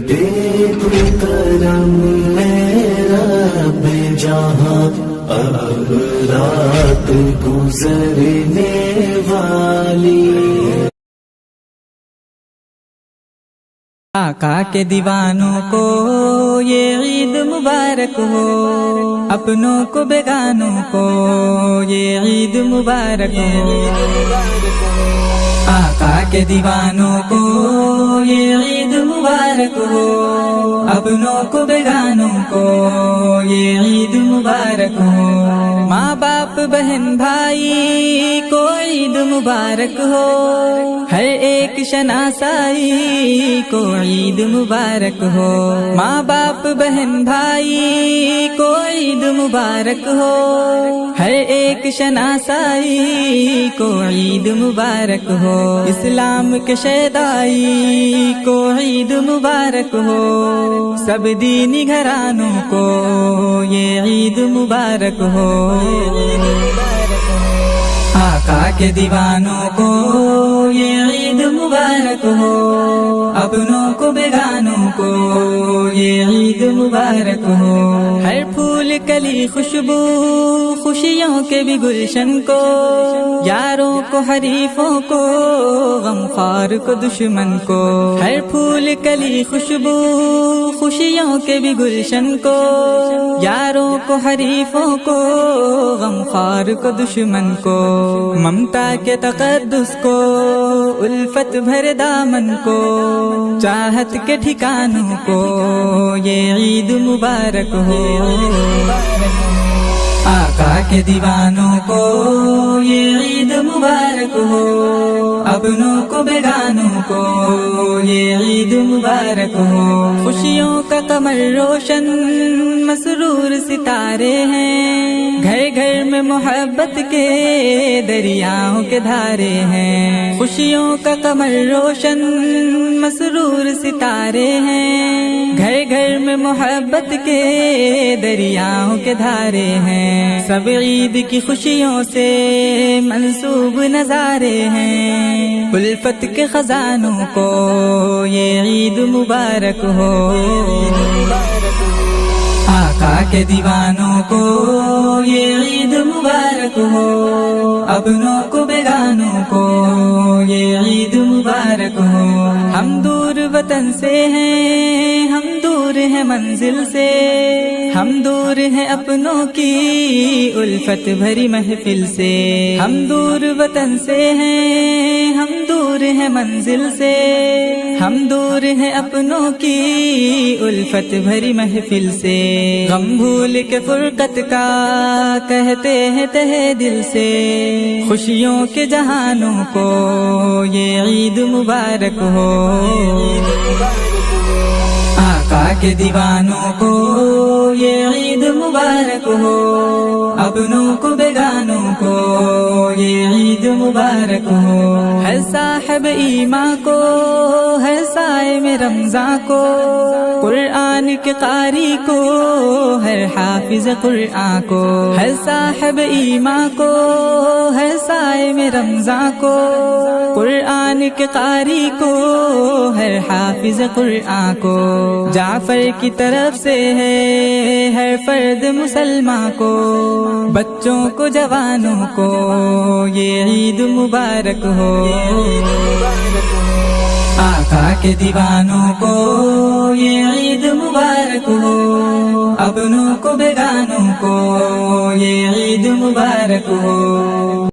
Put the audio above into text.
دے تو کرم رب جہاں اب رات گزرنے والی. آقا کے دیوانوں کو یہ عید مبارک ہو، اپنوں کو بیگانوں کو یہ عید مبارک ہو. آقا کے دیوانوں کو یہ عید مبارک ہو، اپنوں کو بیگانوں کو یہ عید مبارک ہو. ماں باپ بہن بھائی کو عید مبارک ہو، ہر ایک شناسائی کو عید مبارک ہو. ماں باپ بہن بھائی کو عید مبارک ہو، ہر ایک شناسائی کو عید مبارک ہو. اسلام کے شیدائی کو عید مبارک ہو، سب دینی گھرانوں کو یہ عید مبارک ہو. آقا کے دیوانوں کو یہ عید مبارک ہو، اپنوں کو بیگانوں کو یہ عید مبارک ہو. ہر پھول کلی خوشبو خوشیوں کے بھی گلشن کو، یاروں کو حریفوں کو غمخوار کو دشمن کو. ہر پھول کلی خوشبو خوشیوں کے بھی گلشن کو، یاروں کو حریفوں کو غمخوار کو دشمن کو. ممتا کے تقدس کو، الفت بھر دامن کو، چاہت کے ٹھکانوں کو یہ عید مبارک ہو. آقا کے دیوانوں کو یہ عید مبارک ہو، اپنوں کو بیگانوں کو یہ عید مبارک ہو. خوشیوں کا قمر روشن مسرور ستارے ہیں، گھر گھر میں محبت کے دریاؤں کے دھارے ہیں. خوشیوں کا قمر روشن مسرور ستارے ہیں، گھر گھر میں محبت کے دریاؤں کے دھارے ہیں. سب عید کی خوشیوں سے منسوب نظارے ہیں، الفت کے خزانوں کو یہ عید مبارک ہو. آقا کے دیوانوں کو یہ عید مبارک ہو، اپنوں کو بیگانوں کو یہ عید مبارک ہو. ہم دور وطن سے ہیں، ہم دور ہیں منزل سے، ہم دور ہیں اپنوں کی الفت بھری محفل سے. ہم دور وطن سے ہیں، ہم دور ہیں منزل سے، ہم دور ہیں اپنوں کی الفت بھری محفل سے. غم بھول کے فرقت کا کہتے ہیں تہ دل سے، خوشیوں کے جہانوں کو یہ عید مبارک ہو. آقا کے دیوانوں کو یہ عید مبارک ہو، اپنوں کو بیگانوں کو یہ عید مبارک ہو. ہر صاحب ایمان کو، ہر صائم رمضان کو، قرآن کے قاری کو، ہر حافظ قرآن کو. ہر صاحب ایمان کو، ہر صائم رمضان کو، قرآن کے قاری کو، ہر حافظ قرآن کو. جعفر کی طرف سے ہے ہر فرد مسلمان کو، بچوں کو جوانوں کو یہ عید مبارک ہو. آقا کے دیوانوں کو یہ عید مبارک ہو، اپنوں کو بیگانوں کو یہ عید مبارک ہو.